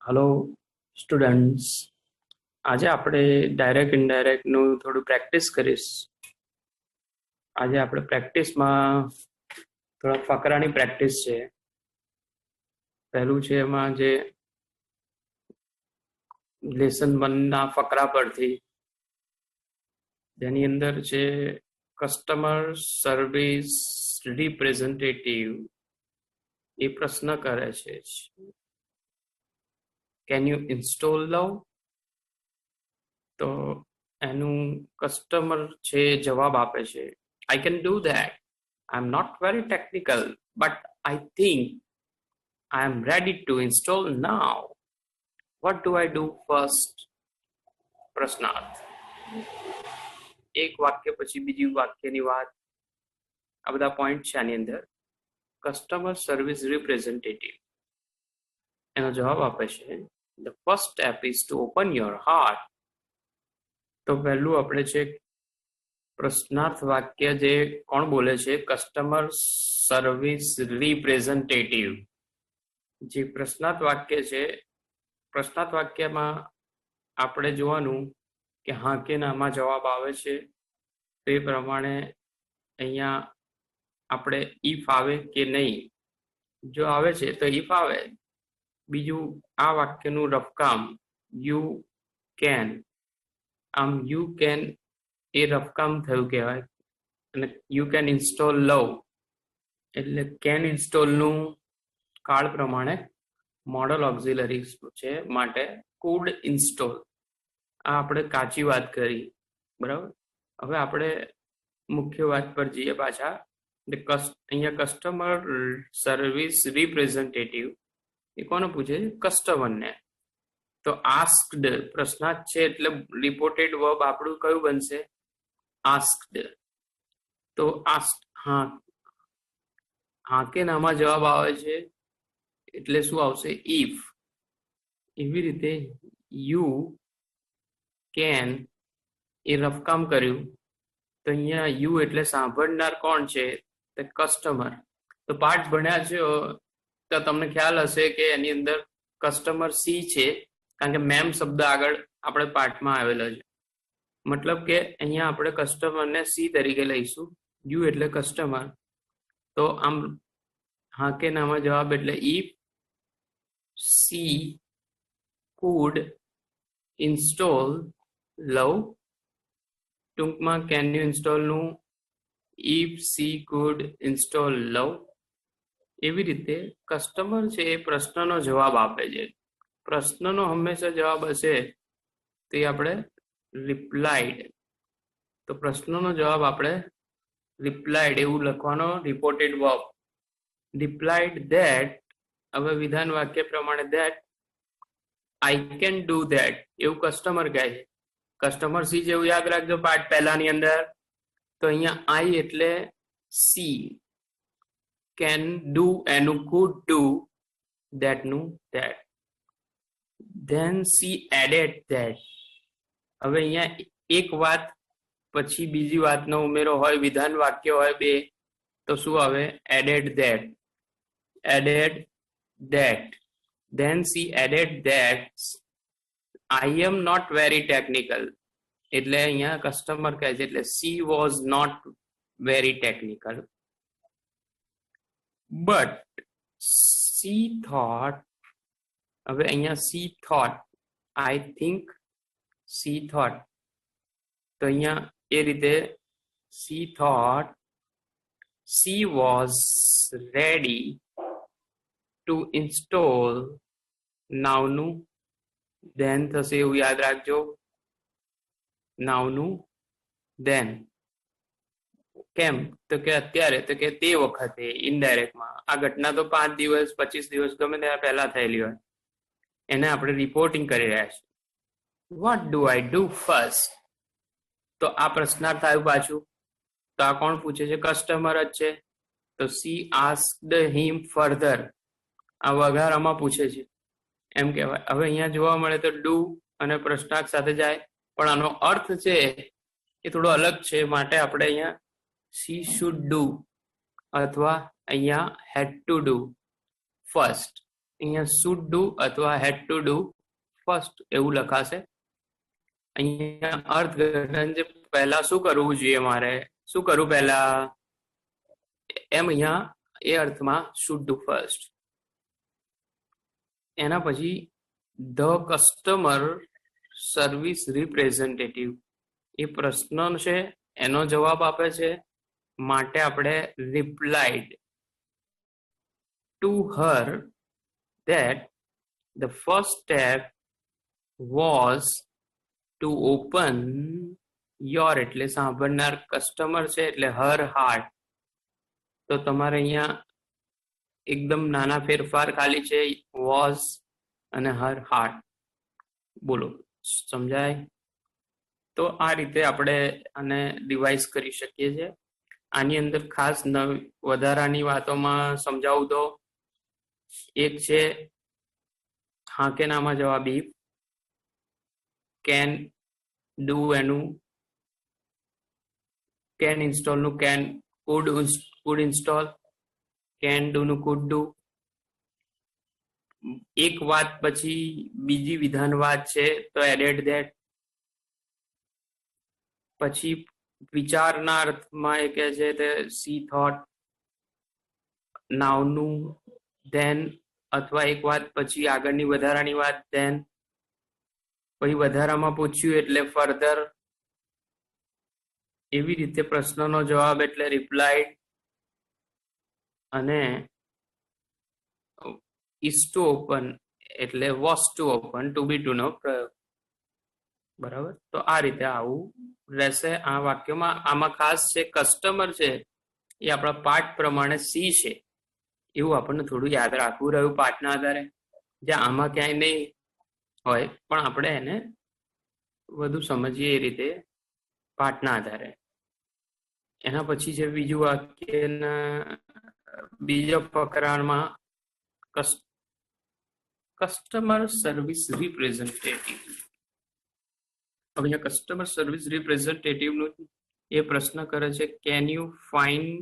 Hello students, આજે આપણે direct indirect નું થોડું પ્રેક્ટિસ કરીશ. આજે આપણે પ્રેક્ટિસમાં થોડા ફકરાની પ્રેક્ટિસ છે. પહેલું છે એમાં જે લેસન 1 ના ફકરા પરથી, જેની અંદર છે કસ્ટમર સર્વિસ રિપ્રેઝેન્ટેટિવ એ પ્રશ્ન કરે છે, કેન યુ ઇન્સ્ટોલ નાઉ? તો એનું કસ્ટમર છે જવાબ આપે છે, I can do that. I'm not very technical, but I think I am ready to install now. What do I do first? પ્રશ્નાર્થ. એક વાક્ય પછી બીજી વાક્યની વાત, આ બધા પોઈન્ટ છે આની અંદર. કસ્ટમર સર્વિસ રિપ્રેઝેન્ટેટિવ એનો જવાબ આપે છે, the first step is to open your heart. તો પહેલું આપણે છે પ્રશ્નાર્થ વાક્ય, જે કોણ બોલે છે? Customer service representative. જે પ્રશ્નાર્થ વાક્ય છે, પ્રશ્નાર્થ વાક્યમાં આપણે જોવાનું કે હા કે નામાં જવાબ આવે છે. તો એ પ્રમાણે અહીંયા આપણે ઇફ આવે કે નહીં. જો આવે છે તો ઇફ આવે. બીજું, આ વાક્યનું રફકામ યુ કેન, આમ યુ કેન એ રફકામ થયું કહેવાય. અને યુ કેન ઇન્સ્ટોલ લવ એટલે કેન ઇન્સ્ટોલનું કાળ પ્રમાણે મોડલ ઓક્ઝિલરી છે, માટે કુડ ઇન્સ્ટોલ. આ આપણે કાચી વાત કરી, બરાબર. હવે આપણે મુખ્ય વાત પર જઈએ પાછા. અહીંયા કસ્ટમર સર્વિસ રિપ્રેઝેન્ટેટિવ એ કોને પૂછે છે? કસ્ટમરને. તો આસ્કડ પ્રશ્નાર્થ છે એટલે રિપોર્ટેડ વર્બ આપણું કયું બનશે? આસ્કડ. તો આસ્ક, હા કે નામાં જવાબ આવે છે એટલે શું આવશે? ઇફ. એવી રીતે યુ કેન એ રફકામ કર્યું, તો અહીંયા યુ એટલે સાંભળનાર કોણ છે? તો કસ્ટમર. તો પાઠ ભણ્યા છે તો તમને ખ્યાલ હશે કે એની અંદર કસ્ટમર સી છે, કારણ કે મેમ શબ્દ આગળ આપણે પાઠમાં આવેલો છે. મતલબ કે અહીંયા આપણે કસ્ટમરને સી તરીકે લઈશું, યુ એટલે કસ્ટમર. તો આમ હા કે નામાં જવાબ એટલે if she could install love. ટૂંકમાં કેન યુ ઇન્સ્ટોલનું if she could install love. એવી રીતે કસ્ટમર છે એ પ્રશ્નનો જવાબ આપે છે. પ્રશ્નનો હંમેશા જવાબ હશે તે આપણે રિપ્લાઇડ. તો પ્રશ્નનો જવાબ આપણે રિપ્લાઇડ એવું લખવાનો, રિપોર્ટેડ વર્બ. Replied that. હવે વિધાન વાક્ય પ્રમાણે that I can do that એવું કસ્ટમર કહે છે. કસ્ટમર સી જેવું યાદ રાખજો પાઠ પહેલાની અંદર. તો અહીંયા આઈ એટલે સી, કેન ડુ એનું કુડ ડુ, ધેટ નું that. Then she added that. હવે અહીંયા એક વાત પછી બીજી વાતનો ઉમેરો હોય, વિધાન વાક્ય હોય બે, તો શું આવે? Added that. Added that. Then she added that I am not very technical. એટલે અહીંયા કસ્ટમર કહે છે એટલે she was not very technical. But she thought. હવે અહીંયા she thought, I think she thought. તો અહીંયા એ રીતે she thought she was ready to install નાવનું ધેન થશે એવું યાદ રાખજો. નાવનું ધેન. કેમ? તો કે અત્યારે, તો કે તે વખતે, ઇનડાયરેક્ટમાં. આ ઘટના તો 5 દિવસ 25 દિવસ ગમે ત્યારે પહેલા થયેલી હોય, એને આપણે રિપોર્ટિંગ કરી રહ્યા છીએ. What do I do first? તો આ પ્રશ્નાર્થ આવ્યું પાછું. તો આ કોણ પૂછે છે? કસ્ટમર જ છે. તો સી આસ્કડ હિમ ફર્ધર. આ વઘારામાં પૂછે છે એમ કહેવાય. હવે અહીંયા જોવા મળે તો ડુ અને પ્રશ્નાર્થ સાથે જાય, પણ આનો અર્થ છે એ થોડો અલગ છે. માટે આપણે અહીંયા સી શુડ ડુ અથવા અહીંયા હેડ ટુ ડુ ફર્સ્ટ. અહીંયા શુડ ડુ અથવા હેડ ટુ ડુ ફર્સ્ટ એવું લખાશે. અહીંયા અર્થઘટન છે, પહેલા શું કરવું જોઈએ, મારે શું કરવું પહેલા, એમ અહીંયા એ અર્થમાં શુડ ડુ ફર્સ્ટ. એના પછી ધ કસ્ટમર સર્વિસ રિપ્રેઝેન્ટેટિવ એ પ્રશ્ન છે, એનો જવાબ આપે છે, માટે આપણે replied to her that the first step was to open your એટલે સાંભળનાર કસ્ટમર છે એટલે હર હાર્ટ. તો તમારે અહીંયા એકદમ નાના ફેરફાર ખાલી છે, વોઝ અને હર હાર્ટ. બોલો, સમજાય? તો આ રીતે આપણે આને રિવાઇઝ કરી શકીએ છીએ. આની અંદર ખાસ વધારાની વાતોમાં સમજાવું તો એક છે હા કે નામાં જવાબ ઇફ, કેન ડુ એનું, કેન ઇન્સ્ટોલ નું can, food install, can do નું કુડ ડુ. એક વાત પછી બીજી વિધાન વાત છે તો એડેડ ધેટ. પછી વિચારના અર્થમાં એ કે છે તે સી થોટ, નાવનું ધેન, અથવા એક વાત પછી આગળની વધારાની વાત ધેન, પછી વધારામાં પૂછ્યું એટલે ફર્ધર. એવી રીતે પ્રશ્નનો જવાબ એટલે રિપ્લાઇડ, અને ઇઝ ટુ ઓપન એટલે was to open, to be to નો પ્રયોગ. બરાબર, તો આ રીતે આવું રહેશે આ વાક્યમાં. આમાં ખાસ છે કસ્ટમર છે એ આપણા પાઠ પ્રમાણે સી છે એવું આપણને થોડું યાદ રાખવું રહ્યું પાઠના આધારે, જ્યાં આમાં ક્યાંય નહીં હોય પણ આપણે એને વધુ સમજીએ એ રીતે પાઠના આધારે. એના પછી છે બીજું વાક્યના બીજા પ્રકરણમાં કસ્ટમર સર્વિસ રિપ્રેઝેન્ટેટિવ. હવે અહીંયા કસ્ટમર સર્વિસ રિપ્રેઝેન્ટેટિવ નું એ પ્રશ્ન કરે છે, can you find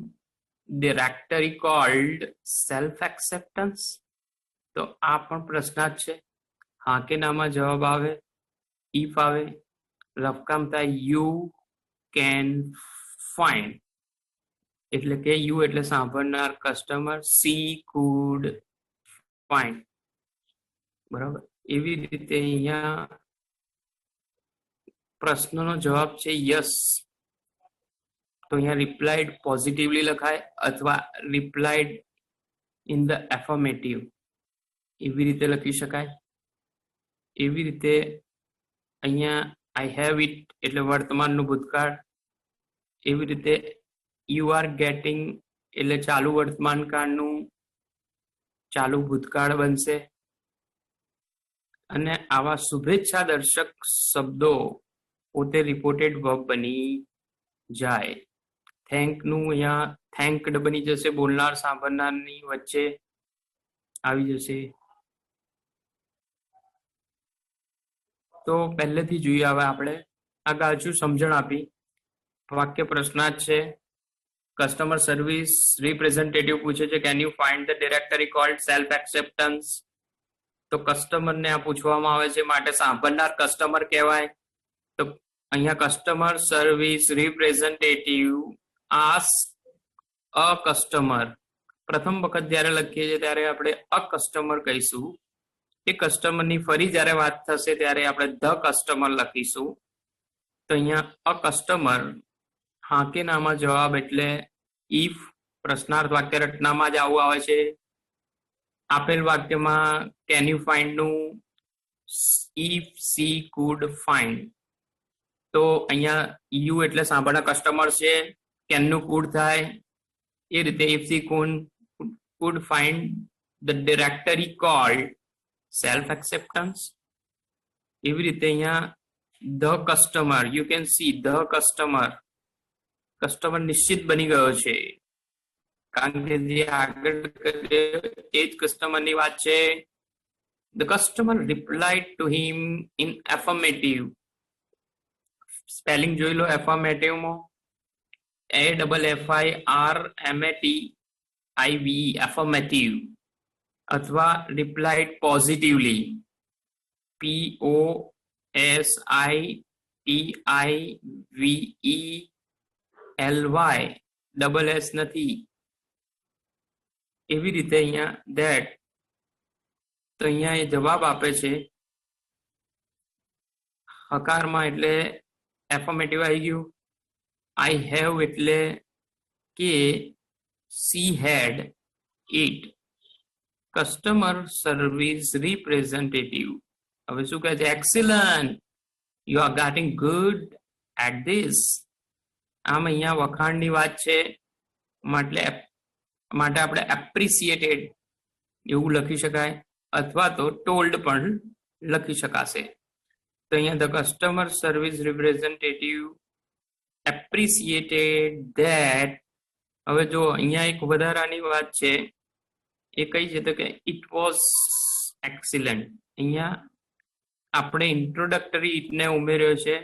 directory cold self acceptance. તો આ પણ પ્રશ્ન જ છે. હા કે નામાં જવાબ આવે, ઇફ આવે, રફકામ થાય યુ કેન ફાઇન્ડ, એટલે કે યુ એટલે સાંભળનાર કસ્ટમર, સી કુડ ફાઇન્ડ. બરાબર, એવી રીતે અહીંયા પ્રશ્નનો જવાબ છે યસ. તો અહીંયા રિપ્લાઇડ પોઝિટિવલી લખાય અથવા રિપ્લાઇડ ઇન ધ એફર્મેટિવ એવી રીતે લખી શકાય. એવી રીતે અહીંયા આઈ હેવ ઇટ એટલે વર્તમાનનું ભૂતકાળ. એવી રીતે યુ આર ગેટિંગ એટલે ચાલુ વર્તમાન કાળનું ચાલુ ભૂતકાળ બનશે. અને આવા શુભેચ્છા દર્શક શબ્દો પોતે રિપોર્ટેડ વર્બ બની જાય. થેન્ક નું અહીંયા થેન્કડ બની જશે, બોલનાર સાંભળનારની વચ્ચે આવી જશે. તો પહેલેથી જોઈએ હવે આપણે આ ગાજુ સમજણ આપી. વાક્ય પ્રશ્નાર્થ છે, કસ્ટમર સર્વિસ રિપ્રેઝેન્ટેટિવ પૂછે છે can you find the directory cold self acceptance. તો કસ્ટમરને આ પૂછવામાં આવે છે માટે સાંભળનાર કસ્ટમર કહેવાય. તો અહીંયા customer service representative ask a customer. પ્રથમ વખત જ્યારે લખીએ છીએ ત્યારે આપણે અ કસ્ટમર કહીશું. એ કસ્ટમરની ફરી જ્યારે વાત થશે ત્યારે આપણે ધ કસ્ટમર લખીશું. તો અહીંયા અ કસ્ટમર હા કે નામાં જવાબ એટલે ઇફ. પ્રશ્નાર્થ વાક્ય રચનામાં જ આવું આવે છે. આપેલ વાક્યમાં કેન યુ ફાઇન્ડ નું ઇફ સી કુડ ફાઇન્ડ. તો અહીંયા યુ એટલે સાંભળનાર કસ્ટમર છે, કેન નું કુડ થાય. એ રીતે if she food find the directory cold self acceptance. એવી રીતે અહીંયા the customer, you can see the customer, customer નિશ્ચિત બની ગયો છે કારણ કે જે આગળ એ જ કસ્ટમરની વાત છે. The customer replied to him in affirmative. Spelling જોઈ લો એફર્મેટિવમાં, AFFIRMATIV, એફર્મેટિવ. અથવા replied positively, POSITIVELY, double S નથી. એવી રીતે અહીંયા ધેટ, તો અહીંયા એ જવાબ આપે છે હકારમાં એટલે એફર્મેટિવ આવી ગયું. આઈ હેવ એટલે કે she had it. Customer service representative, હવે શું કહે છે? Excellent, you are getting good at this. આમ અહીંયા વખાણની વાત છે, માટે આપણે એપ્રિસિએટેડ એવું લખી શકાય, અથવા તો ટોલ્ડ પણ લખી શકાશે. તો અહીંયા the customer service representative appreciated that. હવે જો અહીંયા એક વધારાની વાત છે, એ કઈ છે? તો કે ઇટ વોઝ એક્સિલન્ટ. અહીંયા આપણે ઇન્ટ્રોડક્ટરી ઇટને ઉમેર્યો છે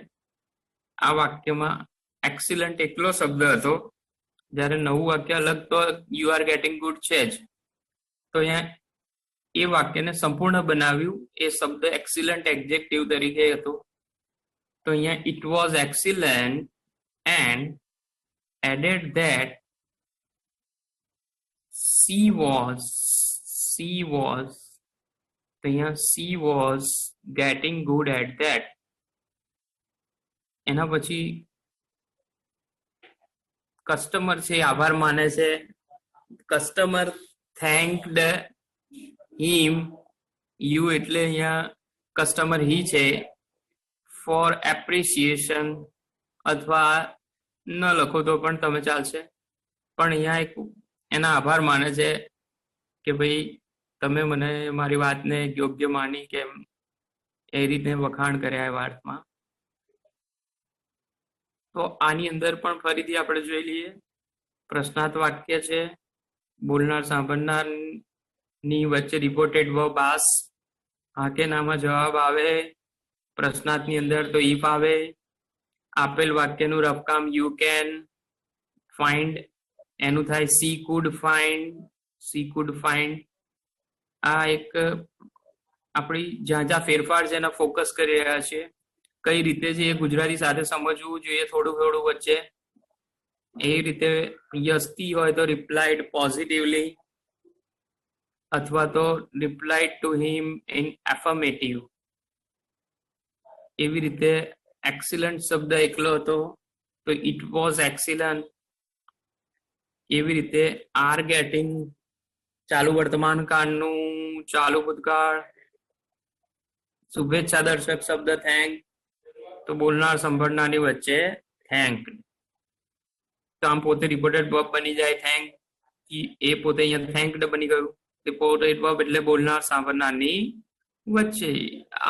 આ વાક્યમાં. એક્સિલન્ટ એકલો શબ્દ હતો, જ્યારે નવું વાક્ય અલગ તો યુ આર ગેટિંગ ગુડ છે જ. તો અહીંયા એ વાક્યને સંપૂર્ણ બનાવ્યું. એ શબ્દ એક્સિલન્ટ એડજેક્ટિવ તરીકે હતો. તો અહીંયા it was excellent and added that she was, તો અહીંયા she was getting good at that. એના પછી કસ્ટમર છે આભાર માને છે. કસ્ટમર થેન્ક્ડ હિમ, યુ એટલે અહીંયા કસ્ટમર હી છે, ફોર એપ્રિસિએશન, અથવા ન લખો તો પણ તમે ચાલશે. પણ અહીંયા એક એના આભાર માને છે કે ભાઈ તમે મને મારી વાતને યોગ્ય માની, કે એ રીતે વખાણ કર્યા એ વાતમાં. તો આની અંદર પણ ફરીથી આપણે જોઈ લઈએ. પ્રશ્નાર્થ વાક્ય છે, બોલનાર સાંભળનાર ની વચ્ચે રિપોર્ટેડ વર્બ આસ, હા કે નામાં જવાબ આવે. પ્રશ્નાર્થની અંદર તો ઇફ આવે. આપેલ વાક્યનું રફકામ યુ કેન ફાઇન્ડ, એનું થાય સી કુડ ફાઇન્ડ. આ એક આપણી જ્યાં જ્યાં ફેરફાર છે એના ફોકસ કરી રહ્યા છે. કઈ રીતે છે એ ગુજરાતી સાથે સમજવું જોઈએ થોડું થોડું વચ્ચે. એ રીતે યસ્તી હોય તો રિપ્લાઇડ પોઝિટિવલી, અથવા તો replied to him in affirmative. એવી રીતે એક્સિલન્ટ શબ્દ એકલો હતો તો ઇટ વોઝ એક્સિલન્ટ. એવી રીતે આર ગેટિંગ ચાલુ વર્તમાન કાળનું ચાલુ ભૂતકાળ. શુભેચ્છા દર્શક શબ્દ થેન્ક, તો બોલનાર સંભાળનારની વચ્ચે થેન્ક. તો આમ પોતે રિપોર્ટેડ વર્બ બની જાય થેન્ક, એ પોતે અહીંયા થેન્કડ બની ગયું. રિપોર્ટેડ વર્બ એટલે બોલનાર સાંભળનારની વચ્ચે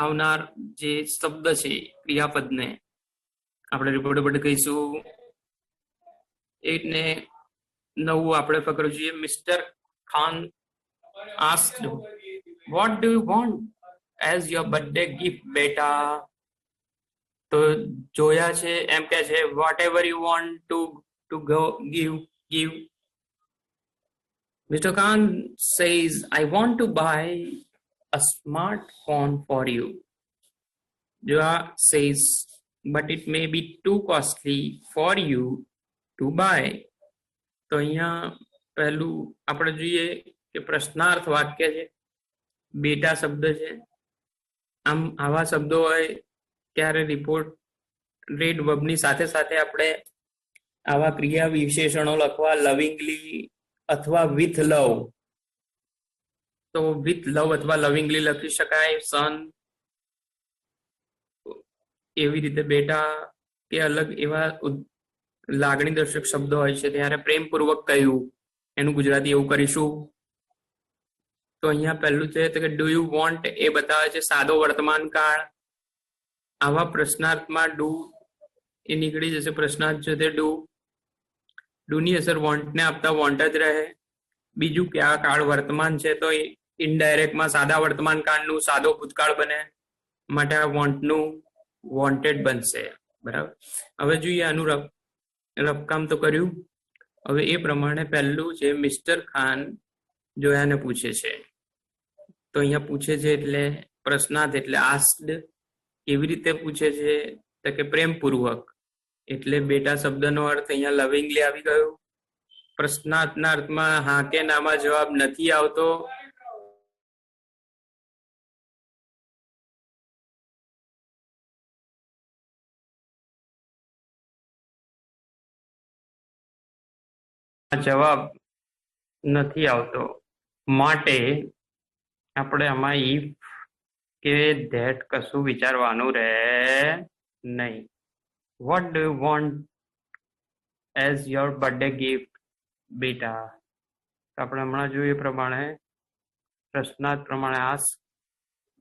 આવનાર જે શબ્દ છે ક્રિયાપદને આપણે રિપોર્ટેડ કહીશું. એટલે નવું આપણે પકડવું જોઈએ. Mister Khan asked, what do you want as your birthday gift બેટા? તો જોયા છે એમ કે છે whatever you want to go give. Mr. Khan says, I want to buy a smartphone for you. Joa says, but it may be too costly for you to buy. તો અહીંયા પહેલું આપણે જોઈએ કે પ્રશ્નાર્થ વાક્ય છે, બેટા શબ્દ છે. આમ આવા શબ્દો હોય ત્યારે રિપોર્ટ રેડ વર્બની સાથે સાથે આપણે આવા ક્રિયા વિશેષણો લખવા. લવિંગલી અથવા વિથ લવ, તો વિથ લવ અથવા લવિંગલી લખી શકાય. સન, એવી રીતે બેટા કે અલગ એવા લાગણી દર્શક શબ્દો હોય છે ત્યારે પ્રેમપૂર્વક કહ્યું, એનું ગુજરાતી એવું કરીશું. તો અહીંયા પહેલું છે કે ડુ યુ વોન્ટ, એ બતાવે છે સાદો વર્તમાન કાળ. આવા પ્રશ્નાર્થમાં ડુ એ નીકળી જશે. પ્રશ્નાર્થ છે તે ડુ ની અસર વોન્ટને આપતા વોન્ટ જ રહે. બીજું કે આ કાળ વર્તમાન છે તો ઇનડાયરેક્ટમાં સાદા વર્તમાન કાળનું સાદો ભૂતકાળ બને, માટે આ વોન્ટનું વોન્ટેડ બનશે. બરાબર. હવે જોઈએ આનું રફકામ તો કર્યું. હવે એ પ્રમાણે પહેલું છે મિસ્ટર ખાન જોયાને પૂછે છે તો અહીંયા પૂછે છે એટલે પ્રશ્નાર્થ એટલે આસ્ડ. કેવી રીતે પૂછે છે તો કે પ્રેમપૂર્વક, એટલે બેટા શબ્દનો અર્થ અહીંયા લવિંગલી આવી ગયો. પ્રશ્નાર્થના અર્થમાં હા કે નામાં જવાબ નથી આવતો. જવાબ નથી આવતો, માટે આપણે આમાં ઈફ કે ધેટ કશું વિચારવાનું રહે નહીં. What do you want as your birthday gift બેટા? આપણે હમણાં જોયું એ પ્રમાણે પ્રશ્નાર્થ પ્રમાણે આસ,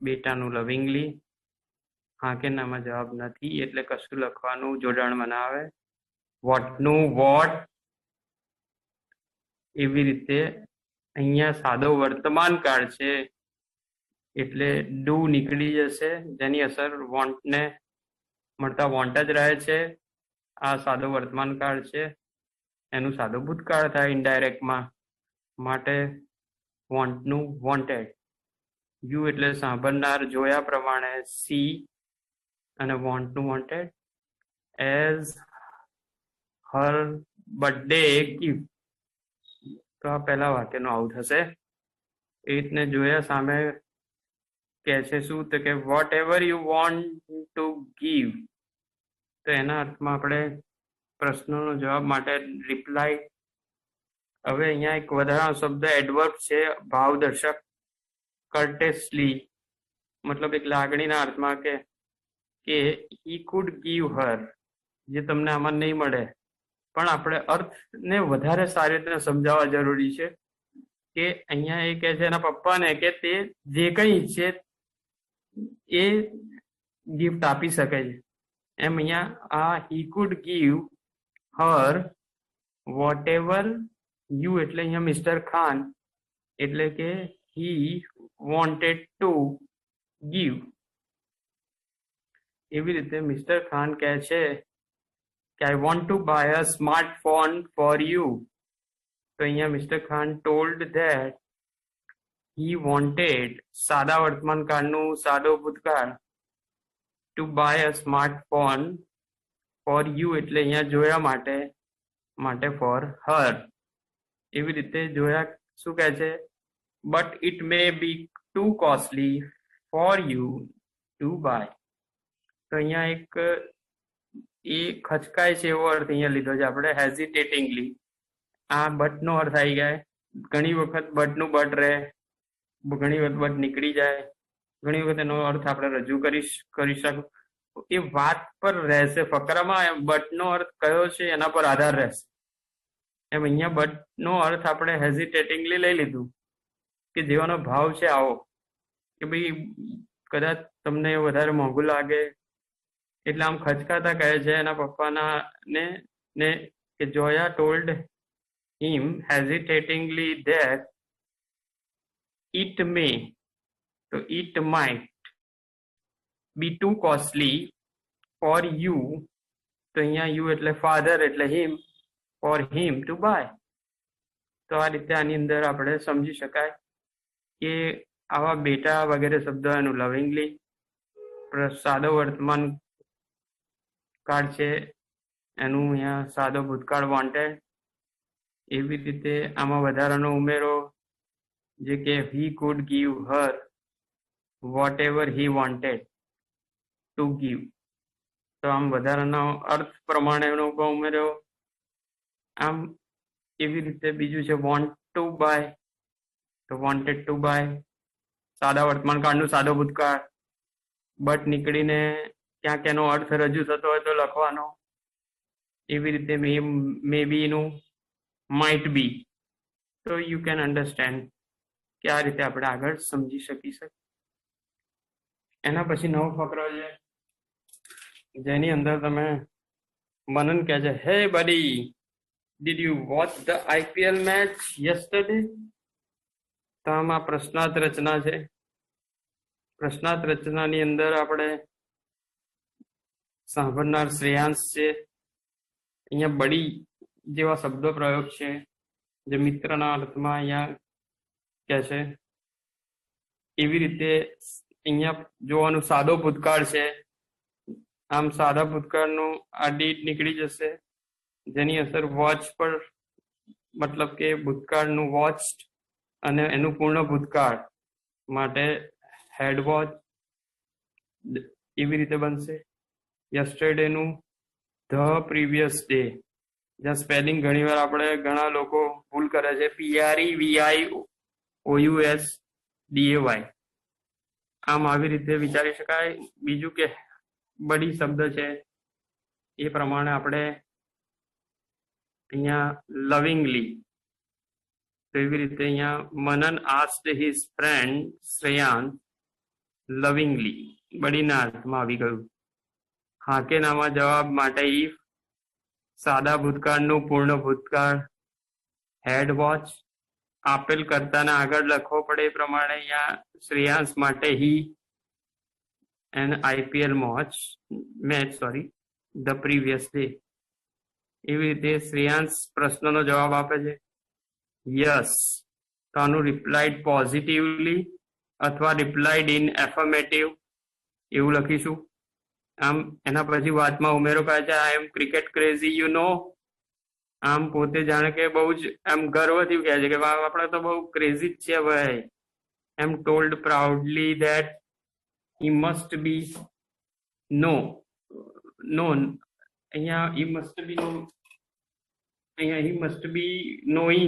બેટાનું લવિંગલી, હા કે નામાં જવાબ નથી એટલે કશું લખવાનું જોડાણ બનાવે. વોટનું વોટ, એવી રીતે અહીંયા સાદો વર્તમાન કાળ છે એટલે ડુ નીકળી જશે, જેની અસર વોન્ટને મળતા વોન્ટ જ રહે છે. આ સાદો વર્તમાન કાળ છે, એનું સાદો ભૂતકાળ થાય ઇનડાયરેક્ટમાં, માટે વોન્ટનું વોન્ટેડ. યુ એટલે સાંભળનાર, જોયા પ્રમાણે સી, અને વોન્ટનું wanted as her birthday gift. તો આ પહેલા વાક્યનો આવું થશે. એ રીતને જોયા સામે કહે છે શું તો કે whatever you want to give. તો એના અર્થમાં આપણે પ્રશ્નોનો જવાબ માટે રિપ્લાય. હવે અહીંયા એક વધારાનો શબ્દ એડવર્બ છે, ભાવદર્શક. કર્ટેસલી મતલબ એક લાગણીના અર્થમાં કે હી કુડ ગીવ હર, જે તમને આમાં નહીં મળે, પણ આપણે અર્થને વધારે સારી રીતે સમજાવવા જરૂરી છે કે અહીંયા એ કહે છે એના પપ્પાને કે તે જે કંઈ ઈચ્છે એ ગિફ્ટ આપી શકે છે. એમ અહીંયા આ he could give her whatever you, એટલે અહીંયા મિસ્ટર ખાન, એટલે કે હી વોન્ટેડ ટુ ગીવ. એવી રીતે મિસ્ટર ખાન કહે છે કે I want to buy a smartphone for you. તો અહીંયા mister Khan told that he wanted, સાદા વર્તમાન કાળનું સાદો ભૂતકાળ, to buy a smartphone for you, એટલે અહીંયા જોયા માટે ફોર હર. એવી રીતે જોયા શું કહે છે, but it may be too costly for you to buy. તો અહીંયા એક એ ખચકાય છે એવો અર્થ અહીંયા લીધો છે આપણે, હેઝિટેટિંગલી. આ બટનો અર્થ આવી જાય. ઘણી વખત બટનું બટ રહે, ઘણી વખત બટ નીકળી જાય, ઘણી વખત એનો અર્થ આપણે રજૂ કરી શકું. એ વાત પર રહેશે, ફકરામાં બટનો અર્થ કયો છે એના પર આધાર રહેશે. એમ અહીંયા બટનો અર્થ આપણે હેઝિટેટિંગલી લઈ લીધું કે જેવાનો ભાવ છે આવો, કે ભાઈ કદાચ તમને વધારે મોંઘું લાગે એટલે આમ ખચકાતા કહે છે એના પપ્પાના ને કે જોયા told him hesitatingly that it may, તો it might be too costly for you. તો અહીંયા યુ એટલે ફાધર, એટલે him, for him to buy. તો આ રીતે આની અંદર આપણે સમજી શકાય કે આવા બેટા વગેરે શબ્દો એનું લવિંગલી, સાદો વર્તમાન કાળ છે એનું અહીંયા સાદો ભૂતકાળ વોન્ટેડ. એવી રીતે આમાં વધારાનો ઉમેરો જે કે he could give her whatever he wanted to give. તો આમ વધારાનો અર્થ પ્રમાણેનો ઉમેર્યો. આમ એવી રીતે બીજું છે વોન્ટ ટુ બાય, તો વોન્ટેડ ટુ બાય, સાદા વર્તમાન કાળનું સાદો ભૂતકાળ, બટ નીકળીને ક્યાંક એનો અર્થ રજૂ થતો હોય તો લખવાનો. એવી રીતે મે બી નું માઇટ બી. તો યુ કેન અન્ડરસ્ટેન્ડ કે આ રીતે આપણે આગળ સમજી શકીશું. એના પછી નવો ફકરો છે જેની અંદર તમે મનન કહે છે, હે બડી, did you watch the IPL match yesterday? તો આમાં પ્રશ્નાર્થ રચના છે. પ્રશ્નાર્થ રચનાની અંદર આપણે સાંભળનાર શ્રેયાંશ છે. અહીંયા બડી જેવા શબ્દો પ્રયોગ છે જે મિત્રના અર્થમાં અહીંયા કહે છે. એવી રીતે અહીંયા જોવાનું સાદો ભૂતકાળ છે. આમ સાદા ભૂતકાળનું આ ડીડ નીકળી જશે, જેની અસર વોચ પર, મતલબ કે ભૂતકાળનું વોચ્ડ અને એનું પૂર્ણ ભૂતકાળ માટે હેડ વોચ એવી રીતે બનશે. યસ્ટરડે નું ધ પ્રીવિયસ ડે, જ્યાં સ્પેલિંગ ઘણીવાર આપણે ઘણા લોકો ભૂલ કરે છે, PREVIOUSDAY. આમ આવી રીતે વિચારી શકાય. બીજું કે બડી શબ્દ છે એ પ્રમાણે આપણે અહીંયા લવિંગલી, તો એવી રીતે અહીંયા Manan asked his friend Shreyansh lovingly, બડીના અર્થમાં આવી ગયું. હાકેનામાં જવાબ માટે ઇફ, સાદા ભૂતકાળનું પૂર્ણ ભૂતકાળ હેડ વોચ, આપેલ કર્તાને આગળ લખવો પડે એ પ્રમાણે અહીંયા શ્રેયાંશ માટે he and IPL match the previous day. એવી રીતે શ્રેયાંશ પ્રશ્નનો જવાબ આપે છે યસ, તો આનું રિપ્લાઇડ પોઝિટિવલી અથવા રિપ્લાઇડ ઇન એફર્મેટિવ એવું લખીશું. આમ એના પછી વાતમાં ઉમેરો કરે છે આઈ એમ ક્રિકેટ ક્રેઝી યુ નો. આમ પોતે જાણે કે બહુ જ એમ ગર્વથી કહે છે કે આપણે તો બહુ ક્રેઝી જ છે ભાઈ. એમ told proudly that he must be known. અહીંયા he must be knowing